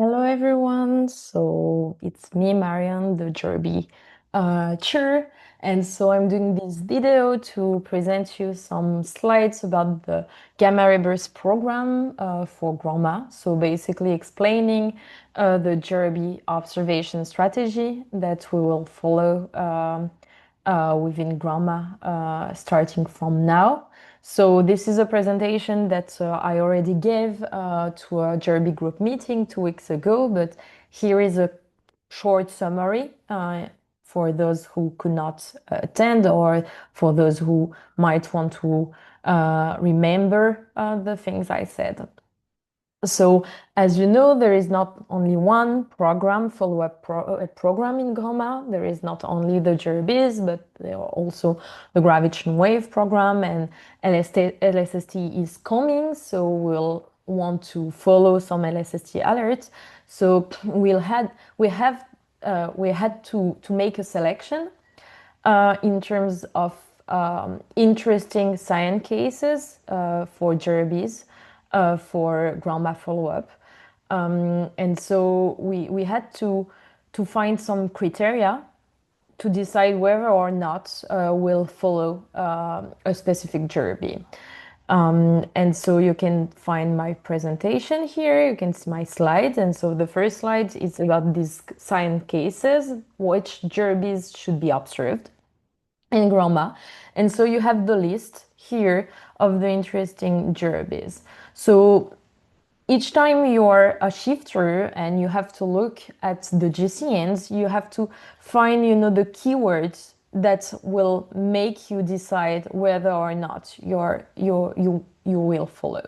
Hello everyone. So it's me, Marian, the GRB chair. And so I'm doing this video to present you some slides about the Gamma Ray Burst program for grandma. So basically explaining the GRB observation strategy that we will follow within grandma starting from now. So this is a presentation that I already gave to a GRB group meeting 2 weeks ago, but here is a short summary for those who could not attend or for those who might want to remember the things I said. So, as you know, there is not only one program, program in Groma. There is not only the GRBs, but there are also the gravitational wave program, and LSST is coming. So we'll want to follow some LSST alerts. So we had to make a selection in terms of interesting science cases for GRBs for grandma follow-up. And so we had to find some criteria to decide whether or not we'll follow a specific GRB. And so you can find my presentation here. You can see my slides. And so the first slide is about these science cases, which GRBs should be observed in grandma. And so you have the list here of the interesting GRBs. So each time you're a shifter and you have to look at the GCNs, you have to find, the keywords that will make you decide whether or not you will follow.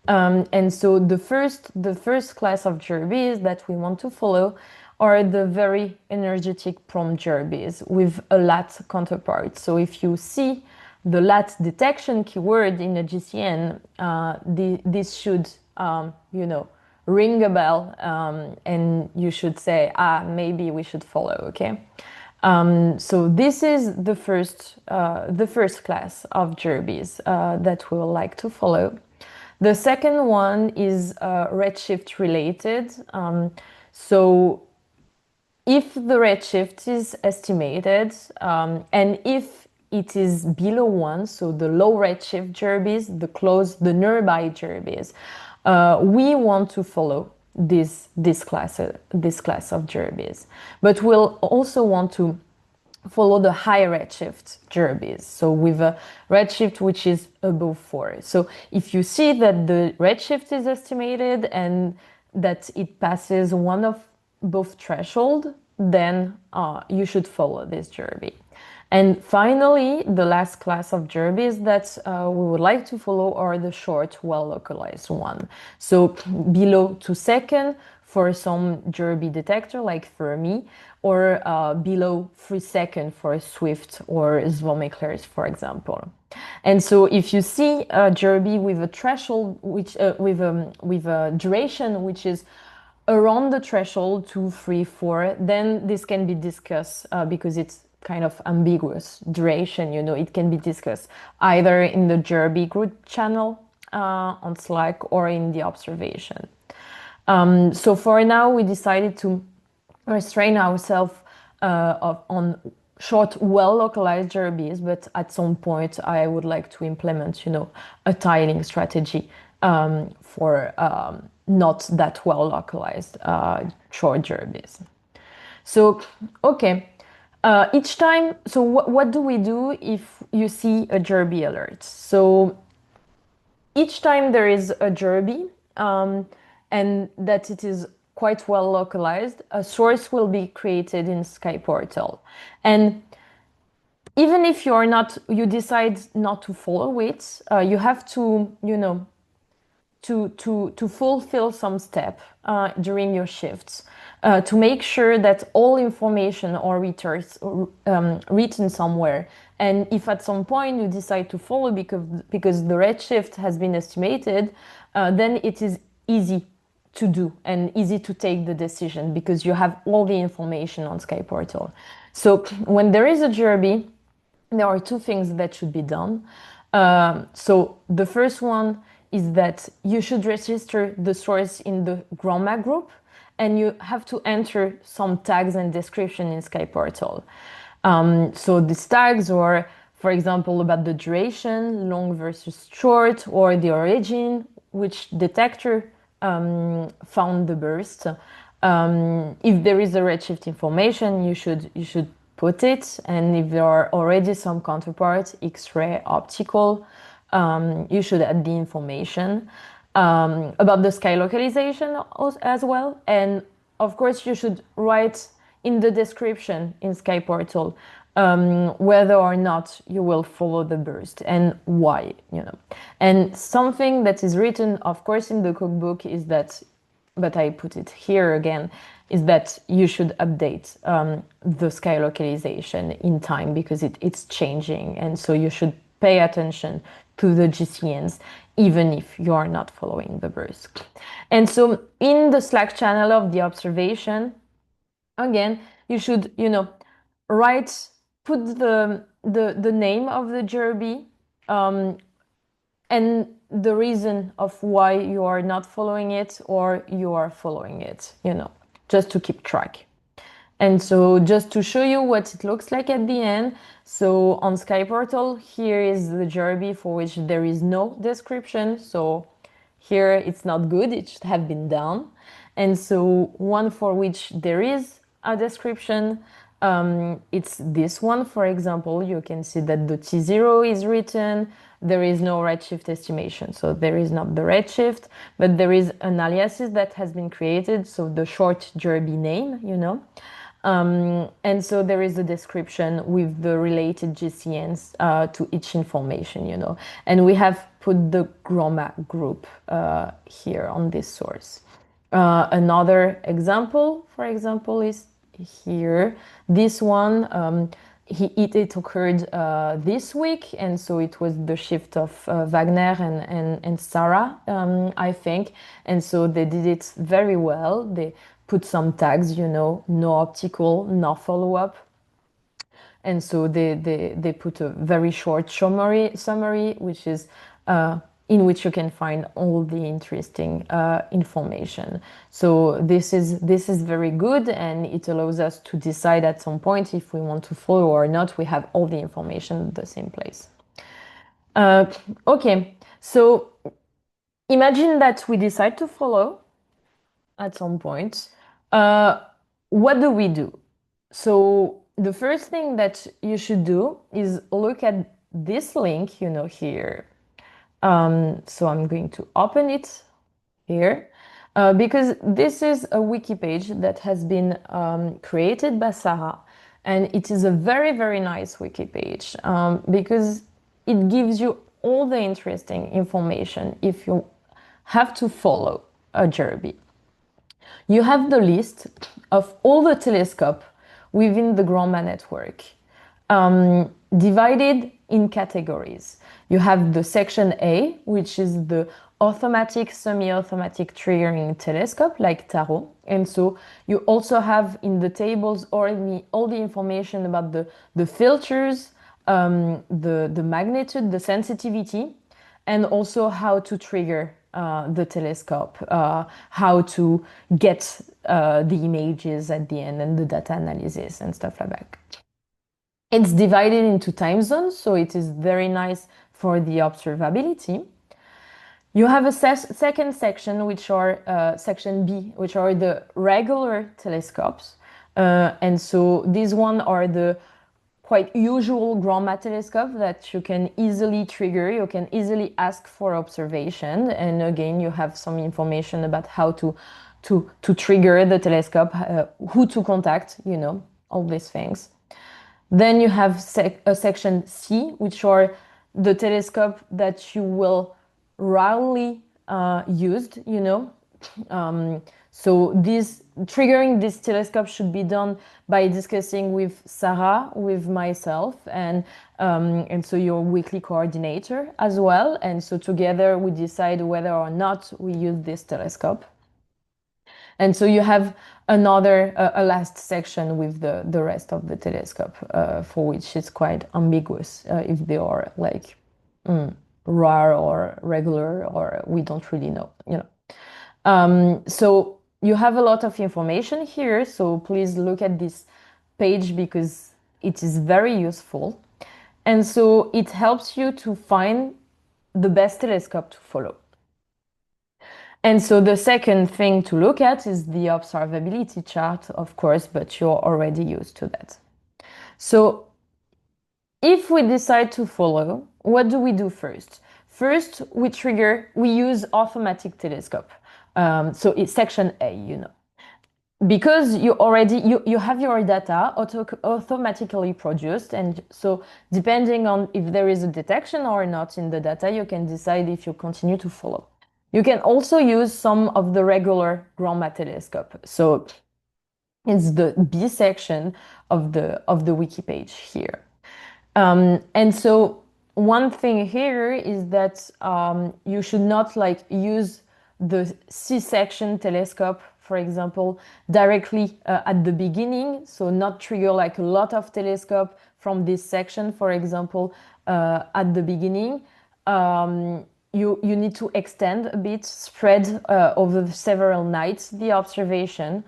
And so the first class of GRBs that we want to follow are the very energetic prompt GRBs with a LAT counterpart. So if you see the LAT detection keyword in a GCN, this should, ring a bell, and you should say, maybe we should follow, okay? So this is the first class of GRBs that we would like to follow. The second one is redshift related. So if the redshift is estimated and if it is below 1, so the low redshift GRBs, the nearby GRBs, we want to follow this class of GRBs. But we'll also want to follow the high redshift GRBs, so with a redshift which is above 4. So if you see that the redshift is estimated and that it passes one of both threshold, then you should follow this GRB. And finally, the last class of GRBs that we would like to follow are the short, well-localized one. So below 2 seconds for some GRB detector like Fermi, or below 3 seconds for Swift or Swarm eclairs, for example. And so if you see a GRB with a threshold, which with a duration which is around the threshold 2, 3, 4, then this can be discussed because it's kind of ambiguous duration. It can be discussed either in the GRB group channel on Slack or in the observation. So for now, we decided to restrain ourselves on short, well-localized GRBs, but at some point I would like to implement, a tiling strategy for not that well-localized short GRBs. So, okay. Each time, so what do we do if you see a GRB alert? So each time there is a GRB and that it is quite well localized, a source will be created in Sky Portal. And even if you decide not to follow it, you have to, to fulfill some step during your shifts to make sure that all information are written somewhere. And if at some point you decide to follow because the redshift has been estimated, then it is easy to do and easy to take the decision because you have all the information on Sky Portal. So when there is a GRB, there are two things that should be done. So the first one is that you should register the source in the grandma group. and you have to enter some tags and description in Sky Portal. So these tags are, for example, about the duration, long versus short, or the origin, which detector found the burst. If there is a redshift information, you should put it, and if there are already some counterparts, X-ray, optical, you should add the information about the sky localization as well. And of course, you should write in the description in Sky Portal whether or not you will follow the burst and why, you know. And something that is written, of course, in the cookbook is that, but I put it here again, is that you should update the sky localization in time because it's changing. And so you should pay attention to the GCNs, even if you are not following the burst. And so in the Slack channel of the observation, again, you should, you know, write, put the name of the GRB, and the reason of why you are not following it or you are following it, you know, just to keep track. And so just to show you what it looks like at the end, so on Sky Portal, here is the GRB for which there is no description. So here it's not good, it should have been done. And so one for which there is a description, it's this one, for example. You can see that the T0 is written. There is no redshift estimation. So there is not the redshift, but there is an aliases that has been created. So the short GRB name, you know. And so there is a description with the related GCNs to each information, you know. And we have put the GROMA group here on this source. Another example, for example, is here. This one, it occurred this week, and so it was the shift of Wagner and Sarah, I think. And so they did it very well. They put some tags, you know, no optical, no follow-up. And so they put a very short summary which is in which you can find all the interesting information. So this is very good, and it allows us to decide at some point if we want to follow or not. We have all the information in the same place. Okay, so imagine that we decide to follow at some point. What do we do? So the first thing that you should do is look at this link, you know, here. So I'm going to open it here because this is a wiki page that has been created by Sarah, and it is a very, very nice wiki page because it gives you all the interesting information if you have to follow a GRB. You have the list of all the telescopes within the GROMA network, divided in categories. You have the section A, which is the automatic, semi-automatic triggering telescope, like Tarot. And so you also have in the tables all the information about the filters, the magnitude, the sensitivity, and also how to trigger the telescope, how to get the images at the end and the data analysis and stuff like that. It's divided into time zones, so it is very nice for the observability. You have a second section, which are section B, which are the regular telescopes. And so these one are the quite usual GROMA telescope that you can easily trigger. You can easily ask for observation. And again, you have some information about how to trigger the telescope, who to contact, you know, all these things. Then you have a section C, which are the telescope that you will rarely used, you know. So triggering this telescope should be done by discussing with Sarah, with myself, and so your weekly coordinator as well. And so together we decide whether or not we use this telescope. And so you have a last section with the rest of the telescope, for which it's quite ambiguous if they are like rare or regular, or we don't really know, you know. So you have a lot of information here, so please look at this page because it is very useful. And so it helps you to find the best telescope to follow. And so the second thing to look at is the observability chart, of course, but you're already used to that. So if we decide to follow, what do we do first? First, we use automatic telescope. So it's section A, you know. Because you have your data automatically produced, and so depending on if there is a detection or not in the data, you can decide if you continue to follow. You can also use some of the regular Grandma telescope. So it's the B section of the wiki page here. And so one thing here is that you should not like use the C-section telescope, for example, directly at the beginning. So not trigger like a lot of telescope from this section, for example, at the beginning. You need to extend a bit, spread over several nights the observation.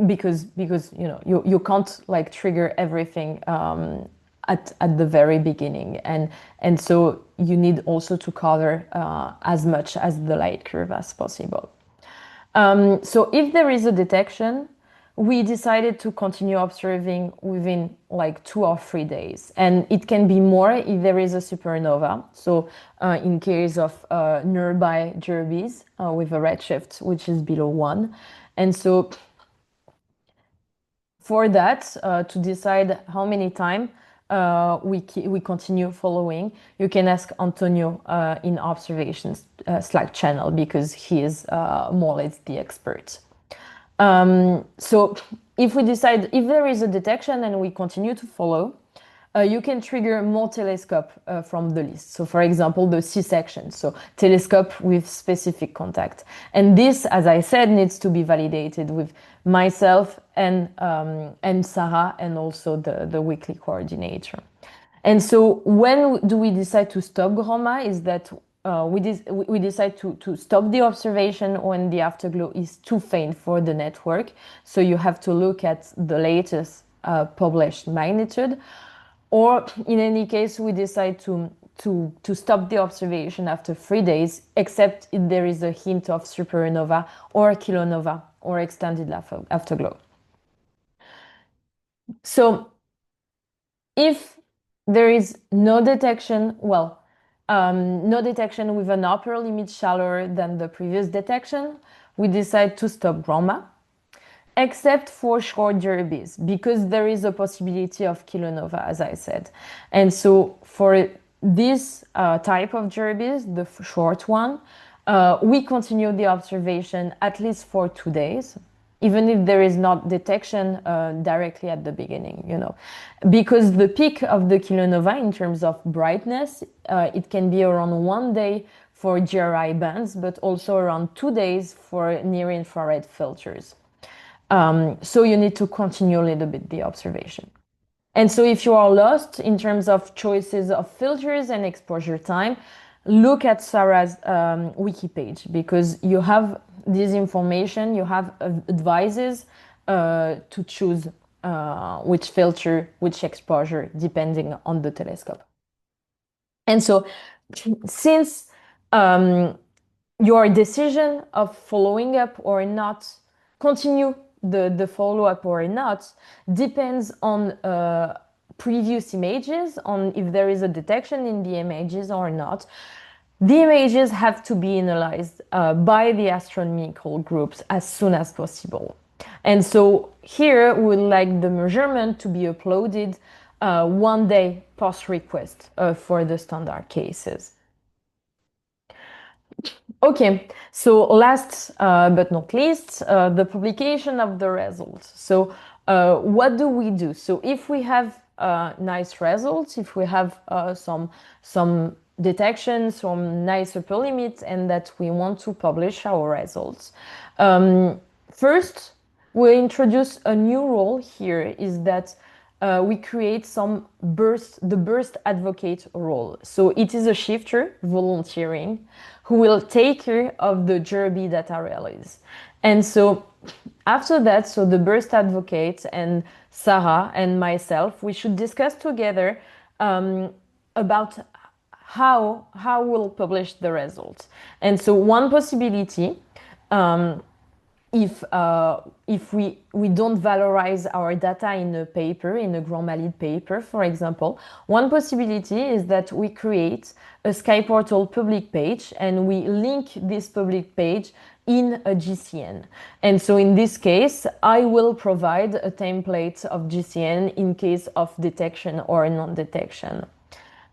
Because you know you can't like trigger everything at the very beginning, and so you need also to cover as much as the light curve as possible. So if there is a detection, we decided to continue observing within like 2 or 3 days, and it can be more if there is a supernova. So in case of nearby GRBs with a redshift which is below 1, and so for that, to decide how many time we continue following, you can ask Antonio in observations Slack channel because he is more or less the expert. So if we decide if there is a detection and we continue to follow, you can trigger more telescope from the list. So for example, the C section, so telescope with specific contact. And this, as I said, needs to be validated with myself and Sarah and also the weekly coordinator. And so when do we decide to stop Grandma is that we decide to stop the observation when the afterglow is too faint for the network. So you have to look at the latest published magnitude. Or in any case, we decide to stop the observation after 3 days, except if there is a hint of supernova or kilonova or extended afterglow. So if there is no detection, no detection with an upper limit shallower than the previous detection, we decide to stop Grandma, except for short GRBs, because there is a possibility of kilonova, as I said. And so for this type of GRBs, the short one, we continue the observation at least for 2 days, even if there is not detection directly at the beginning, you know, because the peak of the kilonova in terms of brightness, it can be around 1 day for GRI bands, but also around 2 days for near infrared filters. So you need to continue a little bit the observation. And so if you are lost in terms of choices of filters and exposure time, look at Sarah's wiki page because you have this information, you have advices to choose which filter, which exposure, depending on the telescope. And so since your decision of following up or not, continue the follow-up or not, depends on previous images, on if there is a detection in the images or not. The images have to be analyzed by the astronomical groups as soon as possible. And so here we would like the measurement to be uploaded 1 day post request for the standard cases. Okay, so last but not least, the publication of the results. So what do we do? So if we have nice results, if we have some detections, some nice upper limits, and that we want to publish our results, first we introduce a new rule here is that we create the burst advocate role. So it is a shifter volunteering who will take care of the GRB data release. And so after that, so the burst advocate and Sarah and myself, we should discuss together about how we'll publish the results. And so one possibility, um, if we don't valorize our data in a paper, in a Grand Malid paper, for example, one possibility is that we create a Sky Portal public page and we link this public page in a GCN. And so in this case, I will provide a template of GCN in case of detection or non-detection.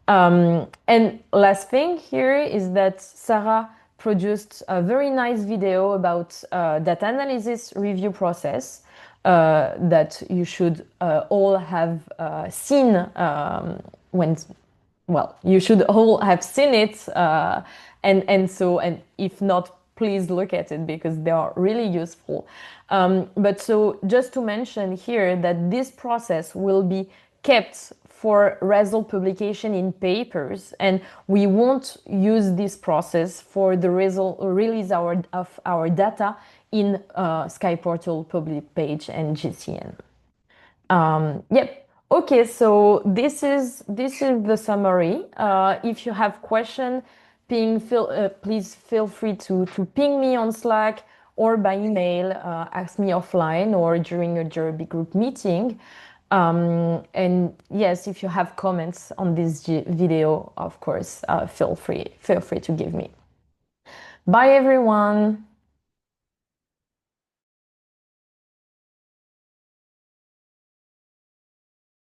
And last thing here is that Sarah produced a very nice video about data analysis review process that you should all have seen when, well, you should all have seen it. And if not, please look at it because they are really useful. But so just to mention here that this process will be kept for result publication in papers, and we won't use this process for the release of our data in Sky Portal public page and GCN. Yep. Okay, so this is the summary. If you have question, please feel free to ping me on Slack or by email, ask me offline or during a GRB group meeting. And yes, if you have comments on this video, of course, feel free to give me. Bye, everyone.